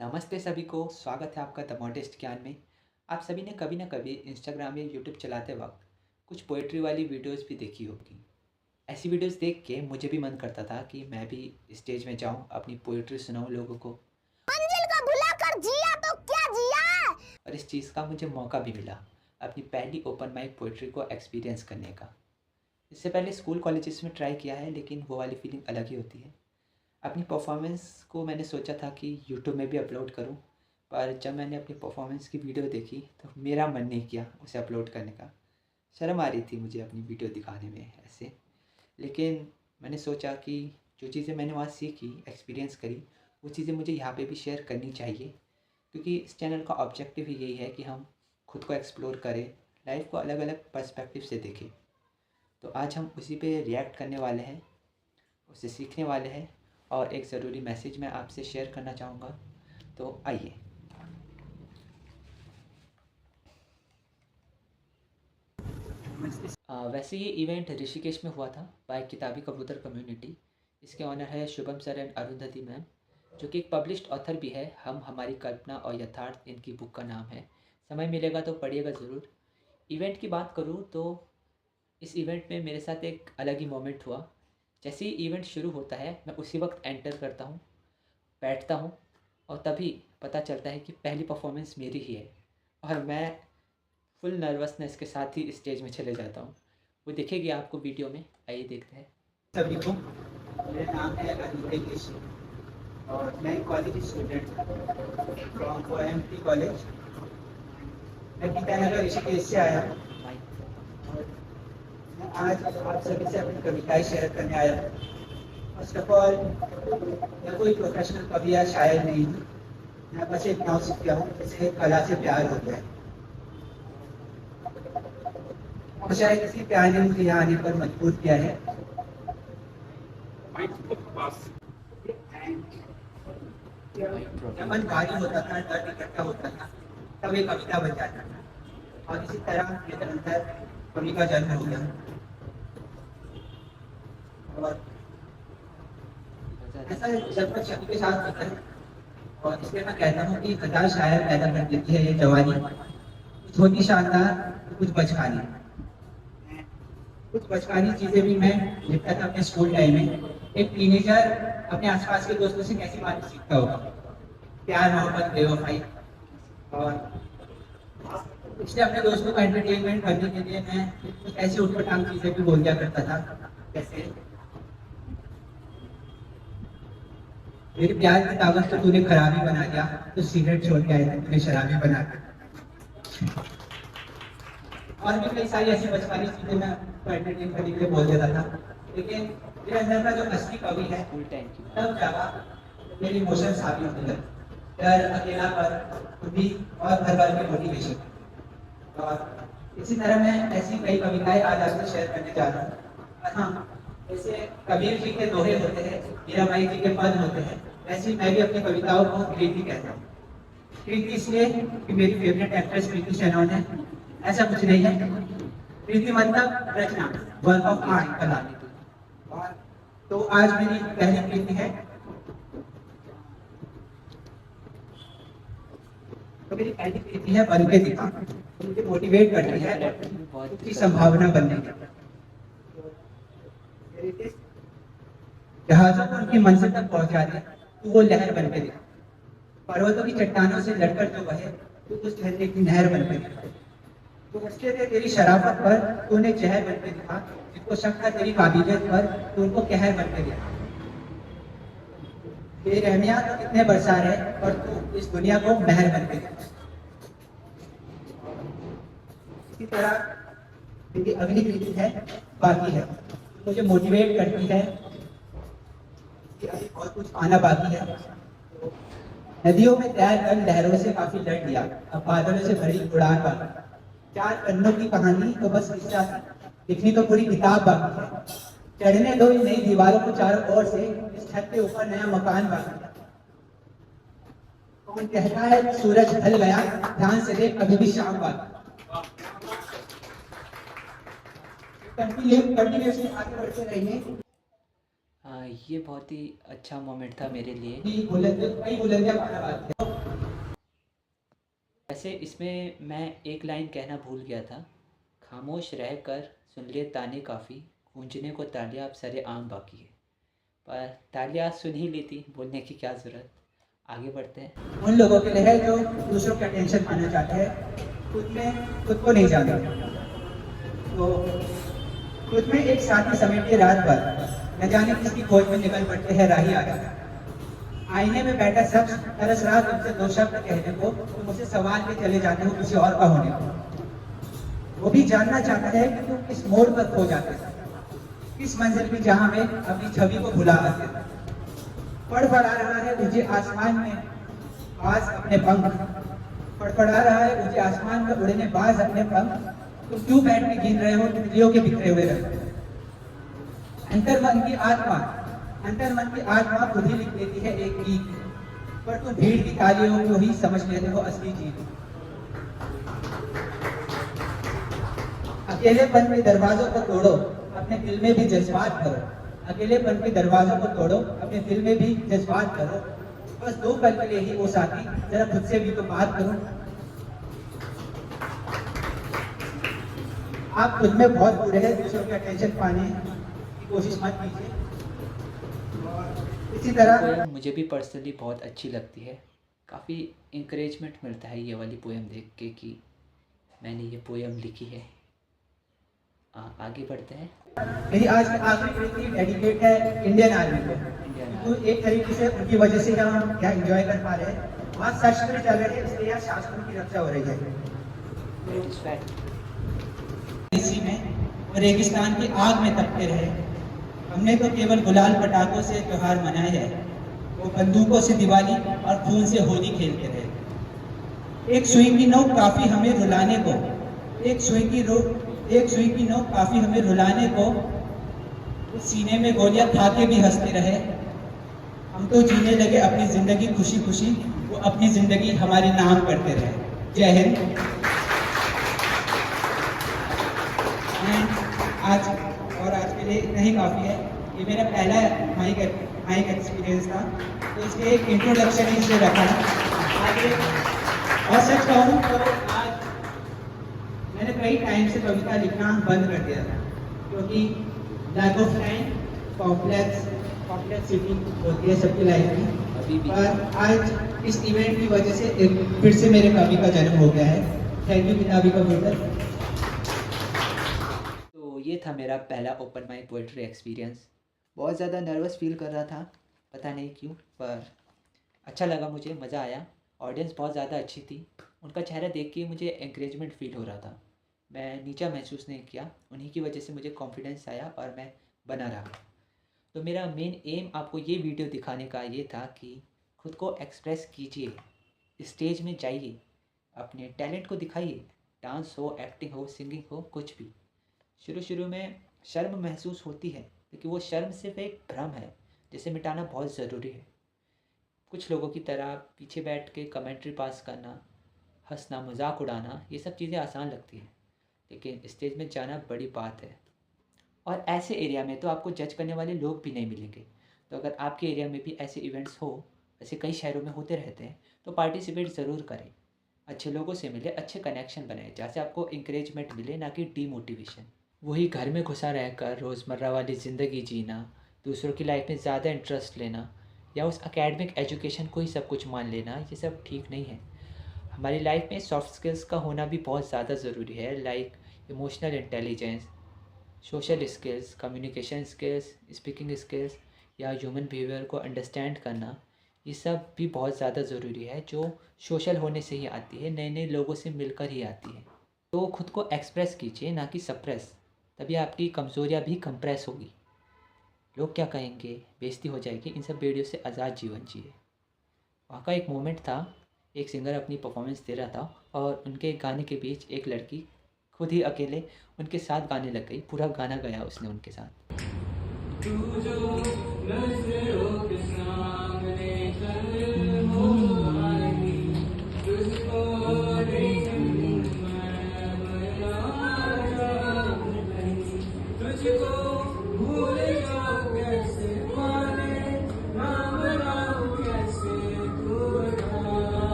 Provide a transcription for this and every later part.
नमस्ते सभी को, स्वागत है आपका द मॉडेस्ट ज्ञान में। आप सभी ने कभी ना कभी इंस्टाग्राम या यूट्यूब चलाते वक्त कुछ पोइट्री वाली वीडियोस भी देखी होगी। ऐसी वीडियोस देख के मुझे भी मन करता था कि मैं भी स्टेज में जाऊं, अपनी पोइट्री सुनाऊं लोगों को। मंजिल को भुला कर जिया तो क्या जिया। और इस चीज़ का मुझे मौका भी मिला अपनी पहली ओपन माइक पोइट्री को एक्सपीरियंस करने का। इससे पहले स्कूल कॉलेजेस में ट्राई किया है, लेकिन वो वाली फीलिंग अलग ही होती है। अपनी परफॉर्मेंस को मैंने सोचा था कि यूट्यूब में भी अपलोड करूं, पर जब मैंने अपनी परफॉर्मेंस की वीडियो देखी तो मेरा मन नहीं किया उसे अपलोड करने का। शर्म आ रही थी मुझे अपनी वीडियो दिखाने में ऐसे। लेकिन मैंने सोचा कि जो चीज़ें मैंने वहाँ सीखी, एक्सपीरियंस करी, वो चीज़ें मुझे यहाँ पे भी शेयर करनी चाहिए, क्योंकि इस चैनल का ऑब्जेक्टिव ही यही है कि हम खुद को एक्सप्लोर करें, लाइफ को अलग अलग पर्सपेक्टिव से देखें। तो आज हम उसी पे रिएक्ट करने वाले हैं, उससे सीखने वाले हैं, और एक ज़रूरी मैसेज मैं आपसे शेयर करना चाहूँगा। तो आइए। वैसे ये इवेंट ऋषिकेश में हुआ था बाय किताबी कबूतर कम्युनिटी। इसके ऑनर है Shubham sir and Arundhati ma'am, जो कि एक पब्लिश्ड ऑथर भी है। हम हमारी कल्पना और यथार्थ इनकी बुक का नाम है। समय मिलेगा तो पढ़िएगा ज़रूर। इवेंट की बात करूँ तो इस इवेंट में मेरे साथ एक अलग ही मोमेंट हुआ। जैसे ही इवेंट शुरू होता है, मैं उसी वक्त एंटर करता हूँ, बैठता हूँ, और तभी पता चलता है कि पहली परफॉर्मेंस मेरी ही है, और मैं फुल नर्वसनेस के साथ ही स्टेज में चले जाता हूँ। वो दिखेगी आपको वीडियो में, आइए देखते हैं। सभी को मेरा नाम है अनिकेश और मैं college student from OMT college. मैं गीतानगर ऋषिकेश से आया हूँ और मैं आज आप सभी से अपनी कविताएं शेयर करने आया हूँ। फर्स्ट ऑफ ऑल, मैं कोई प्रोफेशनल कवि या शायर नहीं हूँ। मैं बस एक नाव सीख गया हूँ जिसे कला से प्यार होता है, और शायद इसी प्यार ने मुझे यहाँ आने पर मजबूर किया है। जब मन भारी होता था, दर्द इकट्ठा होता था, तब एक कविता बन जाता था, और इसी तरह मेरे अंदर कवि का जन्म हो गया। और ऐसा जब शक्ति के साथ होता है, और इसलिए मैं कहता हूँ कि 1000 शायर पैदा कर देती है ये जवानी। कुछ होती शानदार, कुछ बचकानी। कुछ बचकानी चीजें भी मैं लिखता था अपने स्कूल टाइम में। एक टीनेजर अपने आसपास के दोस्तों से कैसी बातें सीखता होगा, प्यार, मोहब्बत, बेवफाई। और इसलिए अपने दोस्तों का एंटरटेनमेंट करने के लिए मैं कुछ ऐसी उठपटांग चीजें भी बोल दिया करता था, जैसे मेरे प्यार की ताकत तो तूने खराबी बना दिया, तो सिगरेट छोड़ के आया तूने शराबी बना दिया। और भी कई सारी ऐसी बचकानी चीजें मैं एंटरटेन करने के लिए बोल देता था। लेकिन मेरे अंदर का जो असली कवि है तब जागा मेरे इमोशन हावी होने लगे। डर, अकेलापन, उम्मीद और घर वालों की मोटिवेशन। और इसी तरह मैं ऐसी कई कविताएं आज आपसे शेयर करने जा रहा हूँ। और हाँ, जैसे कबीर जी के दोहे होते हैं, मीराबाई जी के पद होते हैं, वैसे मैं भी अपनी कविताओं को कृति कहता हूँ। कृति इसलिए कि मेरी फेवरेट एक्ट्रेस कृति सेनन है, ऐसा कुछ नहीं है। कृति मतलब रचना, वर्क ऑफ आर्ट, कला। और तो आज मेरी पहली कृति है। तो मेरी पहली कृति है बन के दिखा। मुझे मोटिवेट करती है उसकी संभावना बनने की। जहाजों को उनकी मंजिल तक पहुंचा दे तो वो लहर बन के दिखा। पर्वतों की चट्टानों से लड़कर जो बहे तो उस झरने की नहर बन के दिखा। तो हंसते थे तेरी शराफत पर तो उन्हें जहर बन के दिखा। जिनको शक था तेरी काबिलियत पर तो उनको कहर बन के दिखा। बेरहमियां तो कितने बरसा रहे और तू इस दुनिया को महर बन के दिखा। इसी तरह मेरी अगली कृति है बाकी है। मुझे मोटिवेट करती है कि अभी बहुत कुछ आना बाकी है। नदियों में तैर कर लहरों से काफी लड़ लिया, अब बादलों से भरी उड़ान बाकी। 4 पन्नों की कहानी तो बस किस्सा है, लिखनी तो पूरी किताब बाकी है। चढ़ने दो इन नई दीवारों को चारों ओर से, इस छत के ऊपर नया मकान बाकी है। कौन कहता है सूरज ढल गया, ध्यान से देख अभी भी शाम बाकी। कंटिन्यूअसली आगे बढ़ते रहिए। ये बहुत ही अच्छा मोमेंट था मेरे लिए। कई बुलंदियां पाना बाकी है। वैसे इसमें मैं एक लाइन कहना भूल गया था, खामोश रह कर सुन ले ताने काफ़ी, गूंजने को तालियां अब सरे आम बाकी है। पर तालियां सुन ही ली थी, बोलने की क्या ज़रूरत। आगे बढ़ते हैं। उन लोगों के लिए है जो दूसरों का अटेंशन पाना चाहते हैं, खुद को नहीं जानते। तो खुद में एक साथी समेट के रात भर न जाने किसकी खोज में निकल पड़ते हैं राही आगे। आईने में बैठा शख्स तरस रहा तुमसे दो शब्द कहने को, तुम उसे सवाल में चले जाते हो किसी और का होने को। वो भी जानना चाहता है कि तुम किस मोड़ पर खो जाते हो, किस मंजिल में जहां में अपनी छवि को भुला आते हो। फड़फड़ा रहा है मुझे आसमान में बाज अपने पंख, फड़फड़ा रहा है मुझे आसमान में उड़ने बाज अपने पंख। तुम क्यों बैठ के गिन रहे हो तितलियों के बिखरे हुए रंग। अंतर्मन की आत्मा खुद ही लिख देती है एक गीत, पर तुम भीड़ की तालियों को ही समझ लेते हो असली जीत। अकेलेपन के दरवाजों को तोड़ो, अपने दिल में भी जज्बात भरो। अकेलेपन के दरवाजों को तोड़ो, अपने दिल में भी जज्बात भरो। बस दो पल के लिए ही वो साथी, जरा खुद से भी तो बात करो। आप खुद में बहुत बुरे हैं, दूसरों की अटेंशन पाने की कोशिश मत कीजिए। इसी तरह पोएम मुझे भी पर्सनली बहुत अच्छी लगती है। काफ़ी इंकरेजमेंट मिलता है ये वाली पोएम देख के कि मैंने ये पोएम लिखी है। आगे बढ़ते हैं। मेरी आज की आखिरी कृति डेडिकेट है इंडियन आर्मी को। तो एक तरीके से उनकी वजह से हम क्या एंजॉय कर पा रहे हैं। वहाँ शस्त्र चल रहे हैं, इसलिए यहाँ शास्त्रों की रक्षा हो रही है। इसी में वो रेगिस्तान की आग में तपते रहे। हमने तो केवल गुलाल पटाखों से त्योहार मनाए हैं, वो बंदूकों से दिवाली और खून से होली खेलते रहे। एक सुई की नोक काफी हमें रुलाने को, एक सुई की नोक काफी हमें रुलाने को, उस सीने में गोलियां खा के भी हंसते रहे। हम तो जीने लगे अपनी जिंदगी खुशी खुशी, वो अपनी जिंदगी हमारे नाम करते रहे। जय हिंद। आज के लिए इतना ही काफ़ी है। ये मेरा पहला माइक एक्सपीरियंस था, तो इसके एक इंट्रोडक्शन ही से रखा है। और सच कहूँ तो आज मैंने कई टाइम से कविता लिखना बंद कर दिया था, क्योंकि लैक ऑफ टाइम, कॉम्प्लेक्सिटी होती है सबकी लाइफ में। पर आज इस इवेंट की वजह से फिर से मेरे कवि का जन्म हो गया है। थैंक यू किताबी कंप्यूटर। ये था मेरा पहला ओपन माइक पोइट्री एक्सपीरियंस। बहुत ज़्यादा नर्वस फील कर रहा था, पता नहीं क्यों, पर अच्छा लगा, मुझे मज़ा आया। ऑडियंस बहुत ज़्यादा अच्छी थी, उनका चेहरा देख के मुझे एंकरेजमेंट फील हो रहा था। मैं नीचा महसूस नहीं किया, उन्हीं की वजह से मुझे कॉन्फिडेंस आया और मैं बना रहा। तो मेरा मेन एम आपको ये वीडियो दिखाने का ये था कि खुद को एक्सप्रेस कीजिए, स्टेज में जाइए, अपने टैलेंट को दिखाइए। डांस हो, एक्टिंग हो, सिंगिंग हो, कुछ भी। शुरू में शर्म महसूस होती है, लेकिन वो शर्म सिर्फ एक भ्रम है जिसे मिटाना बहुत ज़रूरी है। कुछ लोगों की तरह पीछे बैठ के कमेंट्री पास करना, हंसना, मजाक उड़ाना, ये सब चीज़ें आसान लगती हैं, लेकिन स्टेज में जाना बड़ी बात है। और ऐसे एरिया में तो आपको जज करने वाले लोग भी नहीं मिलेंगे। तो अगर आपके एरिया में भी ऐसे इवेंट्स हो, ऐसे कई शहरों में होते रहते हैं, तो पार्टिसिपेट ज़रूर करें। अच्छे लोगों से मिले, अच्छे कनेक्शन बनाए, जहाँ से आपको इंकरेजमेंट मिले, ना कि डीमोटिवेशन। वही घर में घुसा रहकर रोज़मर्रा वाली ज़िंदगी जीना, दूसरों की लाइफ में ज़्यादा इंटरेस्ट लेना, या उस एकेडमिक एजुकेशन को ही सब कुछ मान लेना, ये सब ठीक नहीं है। हमारी लाइफ में सॉफ्ट स्किल्स का होना भी बहुत ज़्यादा ज़रूरी है, like emotional intelligence, social skills, communication skills, speaking skills, या ह्यूमन बिहेवियर को अंडरस्टैंड करना। ये सब भी बहुत ज़्यादा ज़रूरी है, जो सोशल होने से ही आती है, नए नए लोगों से मिलकर ही आती है। तो खुद को एक्सप्रेस कीजिए, ना कि सप्रेस, तभी आपकी कमज़ोरियाँ भी कंप्रेस होगी। लोग क्या कहेंगे, बेइज्जती हो जाएगी, इन सब वीडियो से आज़ाद जीवन जिए। वहाँ का एक मोमेंट था, एक सिंगर अपनी परफॉर्मेंस दे रहा था और उनके गाने के बीच एक लड़की खुद ही अकेले उनके साथ गाने लग गई। पूरा गाना गाया उसने उनके साथ।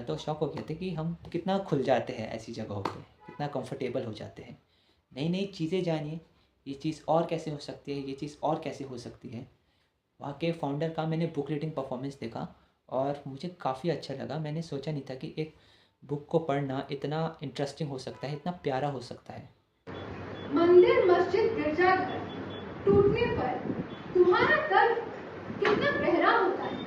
तो शॉक हो गए थे कि हम कितना खुल जाते हैं ऐसी जगहों पे, कितना कंफर्टेबल हो जाते हैं। नई नई चीज़ें जानिए, ये चीज़ और कैसे हो सकती है, ये चीज़ और कैसे हो सकती है। वहाँ के फाउंडर का मैंने बुक रीडिंग परफॉर्मेंस देखा और मुझे काफ़ी अच्छा लगा। मैंने सोचा नहीं था कि एक बुक को पढ़ना इतना इंटरेस्टिंग हो सकता है, इतना प्यारा हो सकता है। मंदिर, मस्जिद, गिरजाघर टूटने पर तुम्हारा दर्द कितना गहरा होता है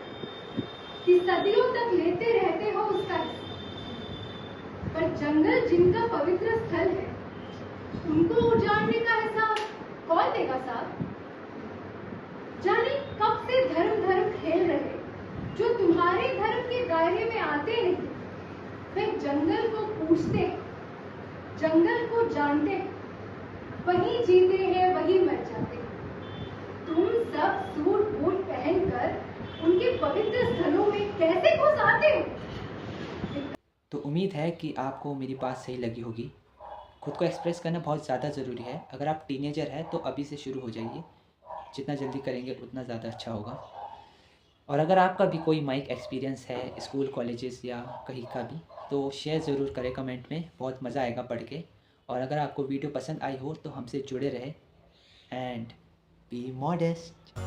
कि सदियों तक लेते रहते हो उसका हिस्सा। पर जंगल जिनका पवित्र स्थल है, उनको उजाड़ने का हिसाब कौन देगा साहब? जाने कब से धर्म धर्म खेल रहे जो तुम्हारे धर्म के दायरे में आते नहीं, वे जंगल को पूछते, जंगल को जानते, वही जीते हैं वही मर जाते। तुम सब सूट बूट पहनकर उनके पवित्र स्थलों में कैसे घुस आते हो? तो उम्मीद है कि आपको मेरी बात सही लगी होगी। खुद को एक्सप्रेस करना बहुत ज़्यादा ज़रूरी है। अगर आप टीनेजर हैं तो अभी से शुरू हो जाइए, जितना जल्दी करेंगे उतना ज़्यादा अच्छा होगा। और अगर आपका भी कोई माइक एक्सपीरियंस है स्कूल, कॉलेजेस या कहीं का भी, तो शेयर ज़रूर करें कमेंट में, बहुत मज़ा आएगा पढ़ के। और अगर आपको वीडियो पसंद आई हो तो हमसे जुड़े रहें एंड बी मॉडेस्ट।